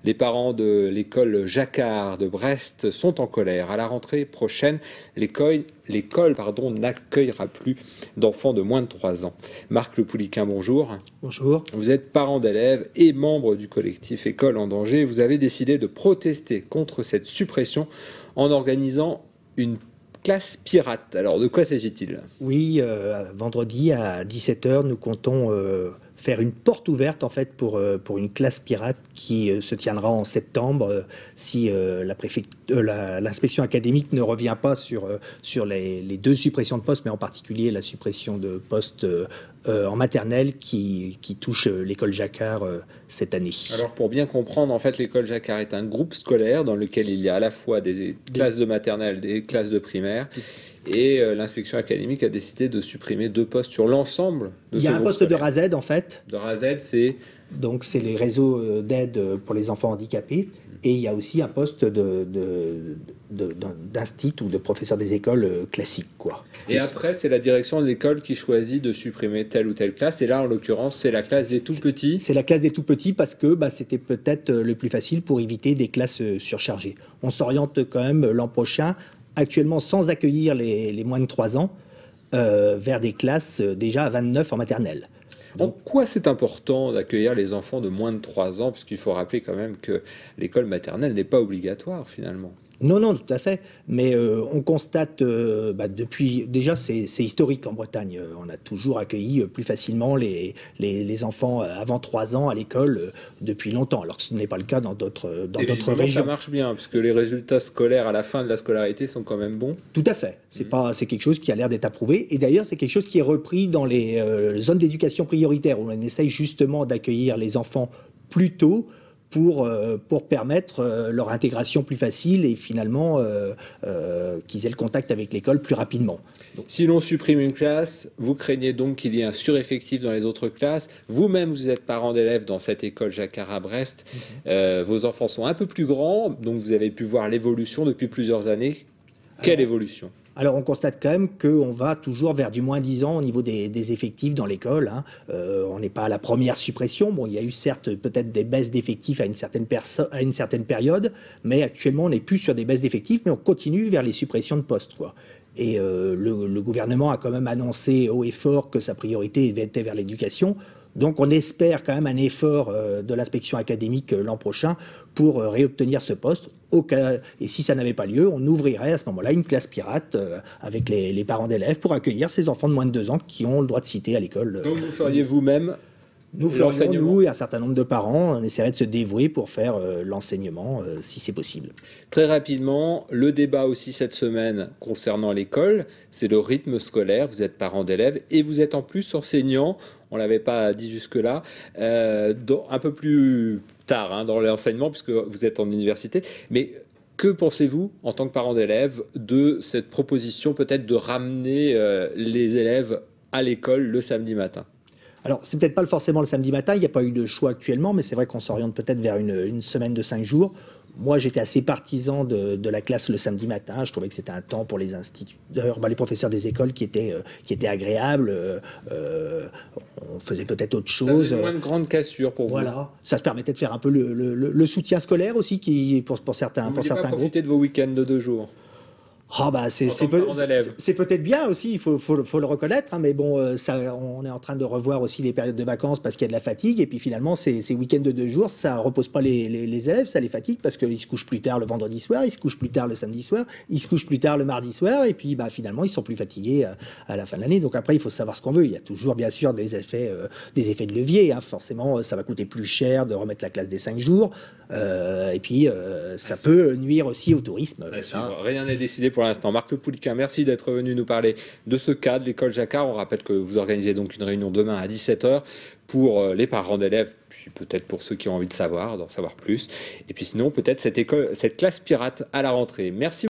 Les parents de l'école Jacquard de Brest sont en colère. À la rentrée prochaine, l'école n'accueillera plus d'enfants de moins de 3 ans. Marc Le Pouliquin, bonjour. Bonjour. Vous êtes parent d'élèves et membre du collectif École en danger. Vous avez décidé de protester contre cette suppression en organisant une classe pirate. Alors, de quoi s'agit-il? Oui, vendredi à 17 h, nous comptons faire une porte ouverte en fait pour une classe pirate qui se tiendra en septembre si l'inspection académique ne revient pas sur les 2 suppressions de postes, mais en particulier la suppression de postes en maternelle qui touche l'école Jacquard cette année. Alors, pour bien comprendre, en fait, l'école Jacquard est un groupe scolaire dans lequel il y a à la fois des classes de maternelle, des classes de primaire. Et l'inspection académique a décidé de supprimer 2 postes sur l'ensemble de ce groupe. Il y a un poste de RASED en fait. De RASED, c'est... Donc c'est les réseaux d'aide pour les enfants handicapés. Et il y a aussi un poste d'instit ou de professeur des écoles classiques, quoi. Et après, c'est la direction de l'école qui choisit de supprimer telle ou telle classe. Et là, en l'occurrence, c'est la classe des tout-petits. C'est la classe des tout-petits parce que c'était peut-être le plus facile pour éviter des classes surchargées. On s'oriente quand même l'an prochain, actuellement sans accueillir les moins de 3 ans, vers des classes déjà à 29 en maternelle. En quoi c'est important d'accueillir les enfants de moins de 3 ans, puisqu'il faut rappeler quand même que l'école maternelle n'est pas obligatoire finalement? Non, non, tout à fait. Mais on constate depuis... Déjà, c'est historique en Bretagne. On a toujours accueilli plus facilement les enfants avant 3 ans à l'école depuis longtemps, alors que ce n'est pas le cas dans d'autres régions. Ça marche bien, puisque les résultats scolaires à la fin de la scolarité sont quand même bons. Tout à fait. C'est quelque chose qui a l'air d'être approuvé. Et d'ailleurs, c'est quelque chose qui est repris dans les zones d'éducation prioritaire, où on essaye justement d'accueillir les enfants plus tôt, pour permettre leur intégration plus facile et finalement qu'ils aient le contact avec l'école plus rapidement. Donc, si l'on supprime une classe, vous craignez donc qu'il y ait un sureffectif dans les autres classes. Vous-même, vous êtes parent d'élèves dans cette école Jacquard à Brest. Vos enfants sont un peu plus grands, donc vous avez pu voir l'évolution depuis plusieurs années. Quelle évolution ? Alors on constate quand même qu'on va toujours vers du moins 10 ans au niveau des effectifs dans l'école. On n'est pas à la première suppression. Bon, il y a eu certes peut-être des baisses d'effectifs à une certaine période, mais actuellement on n'est plus sur des baisses d'effectifs, mais on continue vers les suppressions de postes, quoi. Et le gouvernement a quand même annoncé haut et fort que sa priorité était vers l'éducation. Donc on espère quand même un effort de l'inspection académique l'an prochain pour réobtenir ce poste. Et si ça n'avait pas lieu, on ouvrirait à ce moment-là une classe pirate avec les parents d'élèves pour accueillir ces enfants de moins de 2 ans qui ont le droit de citer à l'école. Donc vous feriez vous-même nous et un certain nombre de parents, on essaierait de se dévouer pour faire l'enseignement si c'est possible. Très rapidement, le débat aussi cette semaine concernant l'école, c'est le rythme scolaire. Vous êtes parent d'élèves et vous êtes en plus enseignant, on ne l'avait pas dit jusque-là, un peu plus tard dans l'enseignement puisque vous êtes en université. Mais que pensez-vous, en tant que parent d'élèves, de cette proposition peut-être de ramener les élèves à l'école le samedi matin ? Alors, c'est peut-être pas forcément le samedi matin, il n'y a pas eu de choix actuellement, mais c'est vrai qu'on s'oriente peut-être vers une semaine de 5 jours. Moi, j'étais assez partisan de la classe le samedi matin. Je trouvais que c'était un temps pour les instituteurs, les professeurs des écoles qui était agréable. On faisait peut-être autre chose. Moins de grandes cassures pour vous. Voilà, ça se permettait de faire un peu le soutien scolaire aussi, pour certains groupes. Vous n'avez pas profité de vos week-ends de 2 jours? C'est peut-être bien aussi, il faut le reconnaître, mais bon, on est en train de revoir aussi les périodes de vacances parce qu'il y a de la fatigue, et puis finalement ces week-ends de 2 jours, ça repose pas les élèves, ça les fatigue parce qu'ils se couchent plus tard le vendredi soir, ils se couchent plus tard le samedi soir, ils se couchent plus tard le mardi soir, et puis finalement ils sont plus fatigués à la fin de l'année. Donc après il faut savoir ce qu'on veut. Il y a toujours bien sûr des effets de levier, forcément ça va coûter plus cher de remettre la classe des 5 jours, et puis ça peut nuire aussi au tourisme. Rien n'est décidé pour l'instant. Marc Le Pouliquin, merci d'être venu nous parler de ce cas de l'école Jacquard. On rappelle que vous organisez donc une réunion demain à 17 h pour les parents d'élèves, puis peut-être pour ceux qui ont envie d'en savoir plus. Et puis sinon, peut-être cette classe pirate à la rentrée. Merci.